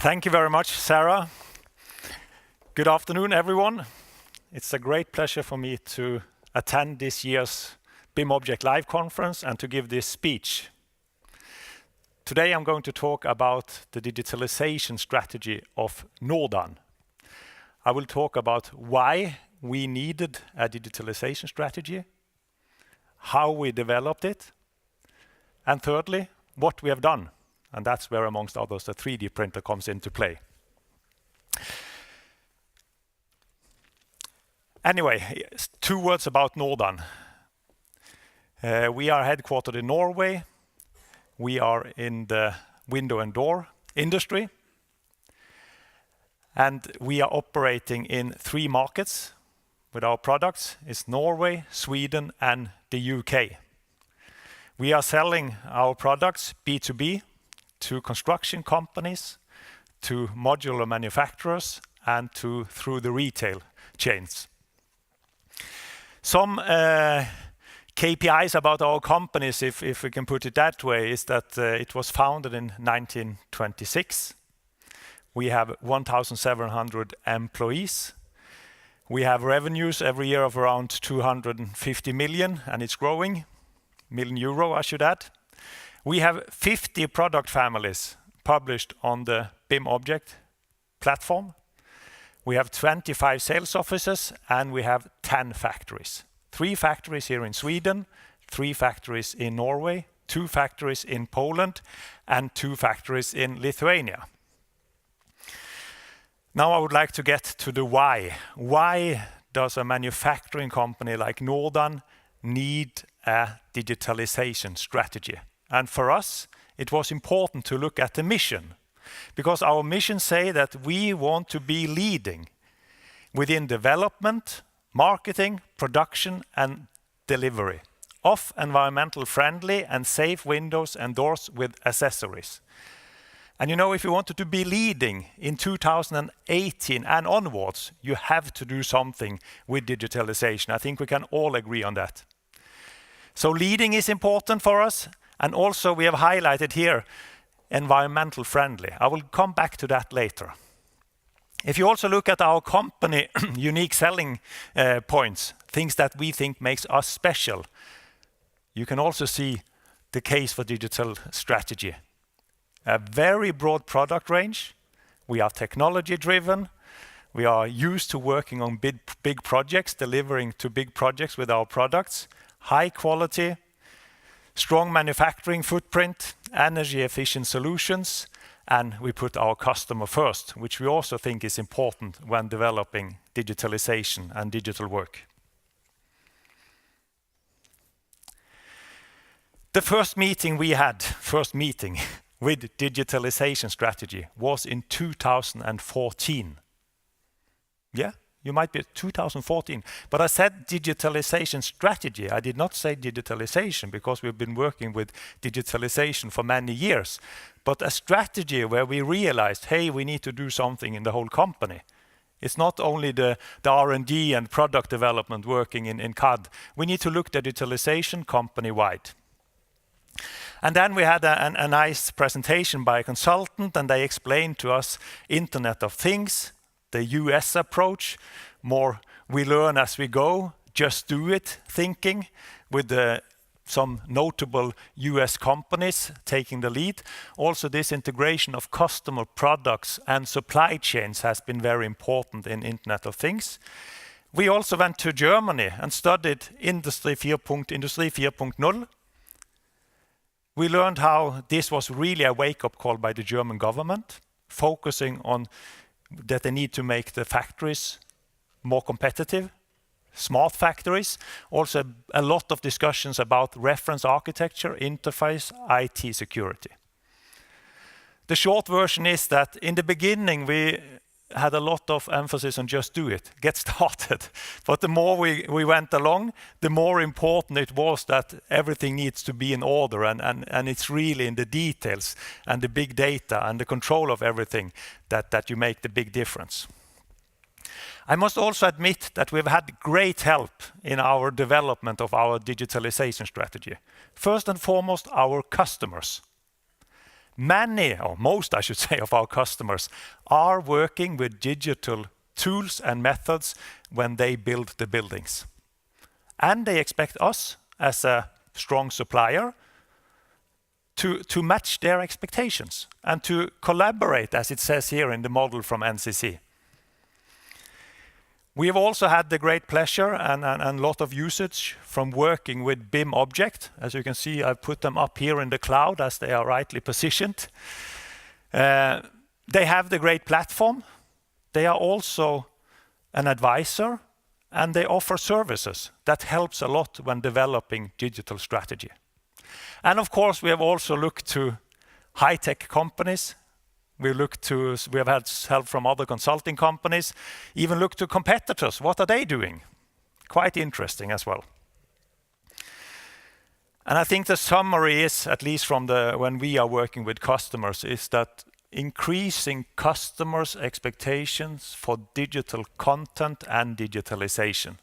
Thank you very much, Sarah. Good afternoon, everyone. It's a great pleasure for me to attend this year's BIMobject Live conference and to give this speech. Today I'm going to talk about the digitalization strategy of Norden. I will talk about why we needed a digitalization strategy, how we developed it, and thirdly, what we have done. And that's where, amongst others, the 3D printer comes into play. Anyway, 2 words about Norden. We are headquartered in Norway. We are in the window and door industry. And we are operating in 3 markets with our products. It's Norway, Sweden, and the UK. We are selling our products B2B to construction companies, to modular manufacturers, and through the retail chains. Some KPIs about our companies, if we can put it that way, is that it was founded in 1926. We have 1,700 employees. We have revenues every year of around 250 million, and it's growing. Million euro, I should add. We have 50 product families published on the BIMobject platform. We have 25 sales offices, and we have 10 factories. 3 factories here in Sweden, 3 factories in Norway, 2 factories in Poland, and 2 factories in Lithuania. Now I would like to get to the why. Why does a manufacturing company like Norden need a digitalization strategy? And for us, it was important to look at the mission, because our mission say that we want to be leading within development, marketing, production, and delivery of environmental friendly and safe windows and doors with accessories. And you know, if you wanted to be leading in 2018 and onwards, you have to do something with digitalization. I think we can all agree on that. So leading is important for us, and also we have highlighted here environmental friendly. I will come back to that later. If you also look at our company unique selling points, things that we think makes us special, you can also see the case for digital strategy. A very broad product range. We are technology driven. We are used to working on big projects, delivering to big projects with our products. High quality, strong manufacturing footprint, energy efficient solutions, and we put our customer first, which we also think is important when developing digitalization and digital work. The first meeting with digitalization strategy was in 2014. Yeah, you might be 2014, but I said digitalization strategy. I did not say digitalization because we've been working with digitalization for many years, but a strategy where we realized, hey, we need to do something in the whole company. It's not only the R&D and product development working in CAD. We need to look at digitalization company-wide. And then we had a nice presentation by a consultant, and they explained to us Internet of Things, the US approach, more we learn as we go, just do it thinking, with some notable US companies taking the lead. Also, this integration of customer products and supply chains has been very important in Internet of Things. We also went to Germany and studied Industry 4.0. We learned how this was really a wake-up call by the German government, focusing on that they need to make the factories more competitive, smart factories. Also a lot of discussions about reference architecture, interface, IT security. The short version is that in the beginning we had a lot of emphasis on just do it, get started. But the more we went along, the more important it was that everything needs to be in order, and it's really in the details and the big data and the control of everything that you make the big difference. I must also admit that we've had great help in our development of our digitalization strategy. First and foremost, our customers. Many, or most I should say, of our customers are working with digital tools and methods when they build the buildings. And they expect us as a strong supplier to match their expectations and to collaborate, as it says here in the model from NCC. We have also had the great pleasure and a lot of usage from working with BIMobject. As you can see, I've put them up here in the cloud as they are rightly positioned. They have the great platform. They are also an advisor, and they offer services that helps a lot when developing digital strategy. And of course, we have also looked to high-tech companies. We have had help from other consulting companies, even looked to competitors. What are they doing? Quite interesting as well. And I think the summary is, at least from when we are working with customers, is that increasing customers' expectations for digital content and digitalization.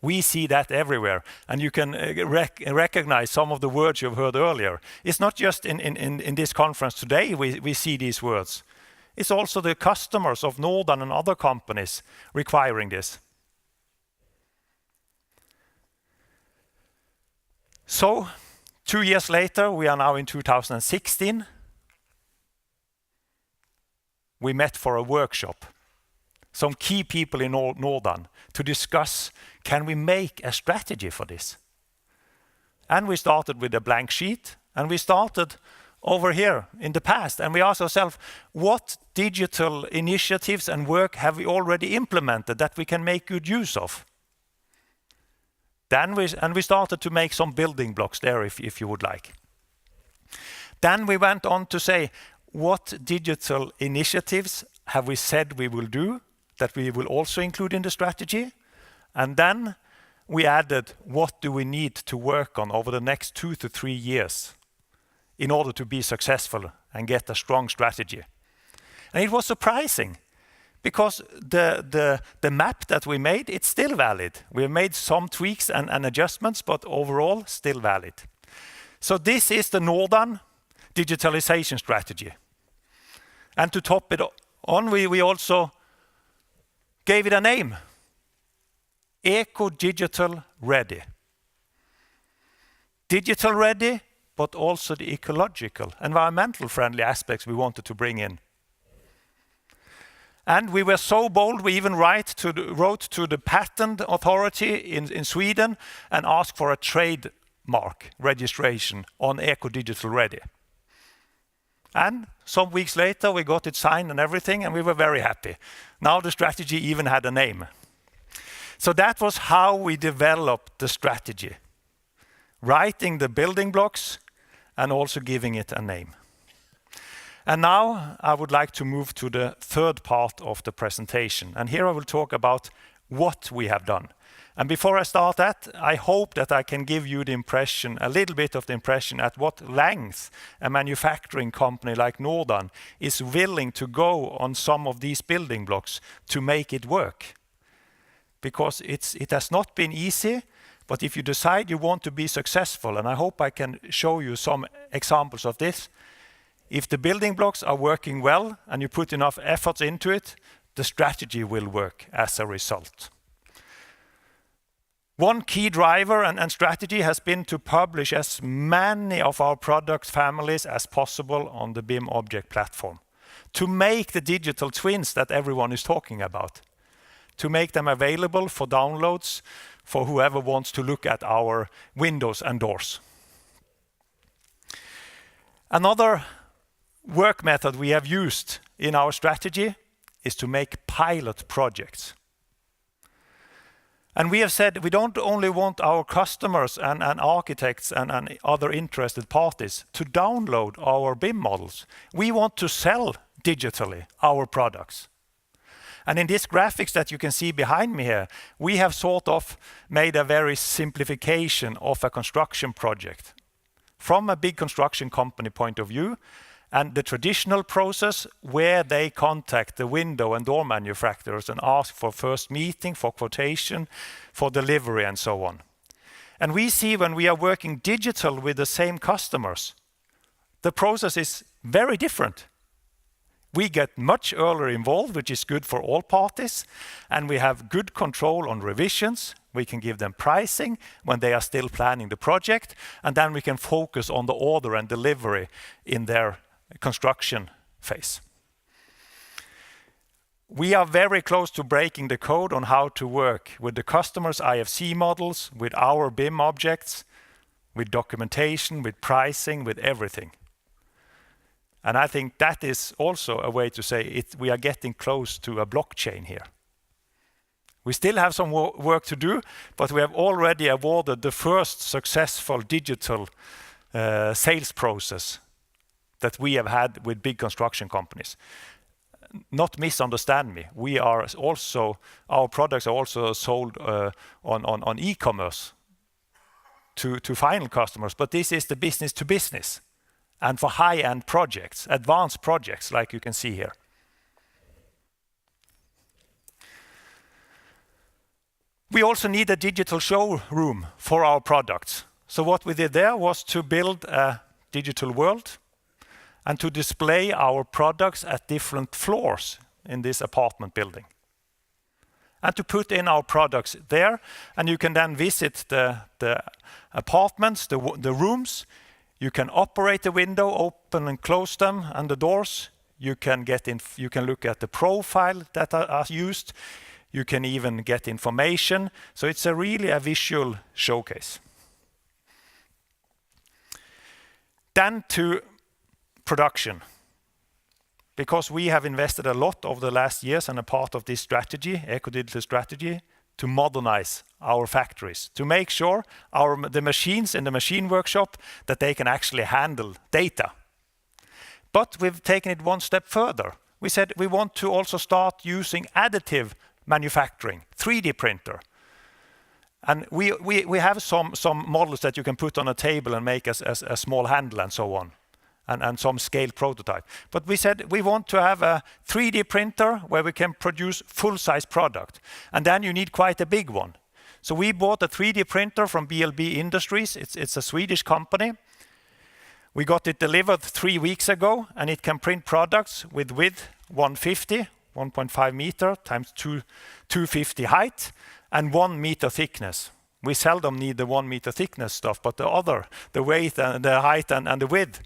We see that everywhere, and you can recognize some of the words you've heard earlier. It's not just in this conference today we see these words. It's also the customers of Norden and other companies requiring this. So, 2 years later, we are now in 2016. We met for a workshop, some key people in Norden, to discuss, can we make a strategy for this? And we started with a blank sheet, and we started over here in the past, and we asked ourselves, what digital initiatives and work have we already implemented that we can make good use of? Then we started to make some building blocks there, if you would like. Then we went on to say, what digital initiatives have we said we will do that we will also include in the strategy? And then we added, what do we need to work on over the next 2 to 3 years in order to be successful and get a strong strategy? And it was surprising, because the map that we made, it's still valid. We have made some tweaks and adjustments, but overall still valid. So this is the Norden digitalization strategy. And to top it on, we also gave it a name. Eco-digital ready. Digital ready, but also the ecological, environmental friendly aspects we wanted to bring in. And we were so bold, we even wrote to the patent authority in Sweden and asked for a trademark registration on Eco-digital ready. And some weeks later, we got it signed and everything, and we were very happy. Now the strategy even had a name. So that was how we developed the strategy. Writing the building blocks and also giving it a name. And now I would like to move to the third part of the presentation. And here I will talk about what we have done. And before I start that, I hope that I can give you the impression, a little bit of the impression at what length a manufacturing company like Norden is willing to go on some of these building blocks to make it work. Because it has not been easy, but if you decide you want to be successful, and I hope I can show you some examples of this, if the building blocks are working well and you put enough efforts into it, the strategy will work as a result. One key driver and strategy has been to publish as many of our product families as possible on the BIMobject platform, to make the digital twins that everyone is talking about, to make them available for downloads for whoever wants to look at our windows and doors. Another work method we have used in our strategy is to make pilot projects. And we have said we don't only want our customers and architects and other interested parties to download our BIM models. We want to sell digitally our products. And in this graphics that you can see behind me here, we have sort of made a very simplification of a construction project from a big construction company point of view, and the traditional process where they contact the window and door manufacturers and ask for first meeting, for quotation, for delivery and so on. And we see when we are working digital with the same customers, the process is very different. We get much earlier involved, which is good for all parties, and we have good control on revisions. We can give them pricing when they are still planning the project, and then we can focus on the order and delivery in their construction phase. We are very close to breaking the code on how to work with the customer's IFC models, with our BIM objects, with documentation, with pricing, with everything. And I think that is also a way to say we are getting close to a blockchain here. We still have some work to do, but we have already awarded the first successful digital sales process that we have had with big construction companies. Not misunderstand me. Our products are also sold on e-commerce to final customers, but this is the business to business. And for high-end projects, advanced projects, like you can see here. We also need a digital showroom for our products. So what we did there was to build a digital world and to display our products at different floors in this apartment building. And to put in our products there, and you can then visit the apartments, the rooms. You can operate the window, open and close them, and the doors. You can look at the profile that are used. You can even get information. So it's really a visual showcase. Then to production. Because we have invested a lot over the last years and a part of this strategy, eco-digital strategy, to modernize our factories, to make sure the machines in the machine workshop that they can actually handle data. But we've taken it one step further. We said we want to also start using additive manufacturing, 3D printer. And we have some models that you can put on a table and make as a small handle and so on, and some scale prototype. But we said we want to have a 3D printer where we can produce full-size product. And then you need quite a big one. So we bought a 3D printer from BLB Industries. It's a Swedish company. We got it delivered 3 weeks ago, and it can print products with width 150, 1.5 meter times 250 height, and 1 meter thickness. We seldom need the 1 meter thickness stuff, but the weight and the height and the width.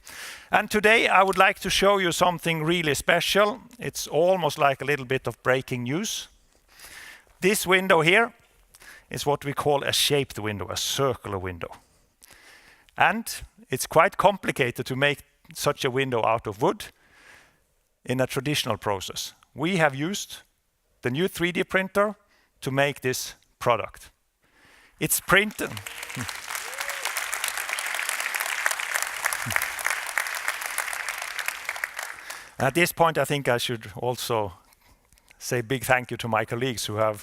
And today I would like to show you something really special. It's almost like a little bit of breaking news. This window here is what we call a shaped window, a circular window. And it's quite complicated to make such a window out of wood in a traditional process. We have used the new 3D printer to make this product. It's printed. At this point, I think I should also say big thank you to my colleagues who are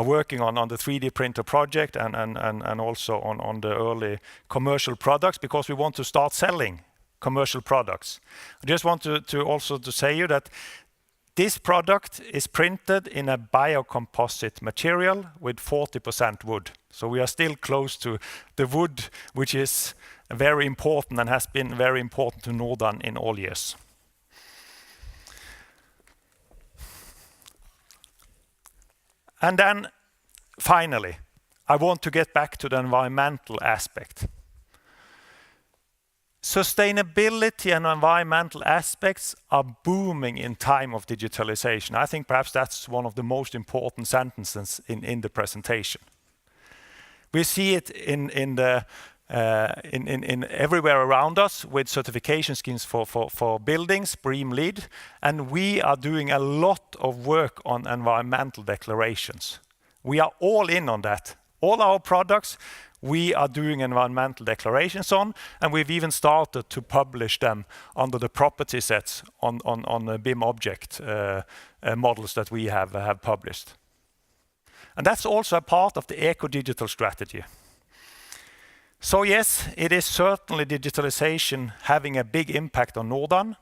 working on the 3D printer project and also on the early commercial products, because we want to start selling commercial products. I just want to also say you that this product is printed in a biocomposite material with 40% wood. So we are still close to the wood, which is very important and has been very important to Norden in all years. And then finally, I want to get back to the environmental aspect. Sustainability and environmental aspects are booming in time of digitalization. I think perhaps that's one of the most important sentences in the presentation. We see it in everywhere around us with certification schemes for buildings, BREEAM LEED, and we are doing a lot of work on environmental declarations. We are all in on that. All our products we are doing environmental declarations on, and we've even started to publish them under the property sets on the BIMobject models that we have published. And that's also a part of the eco-digital strategy. So yes, it is certainly digitalization having a big impact on Norden,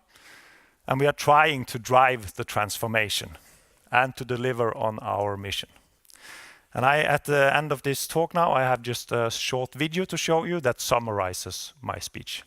and we are trying to drive the transformation and to deliver on our mission. And at the end of this talk now, I have just a short video to show you that summarizes my speech.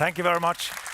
Thank you very much.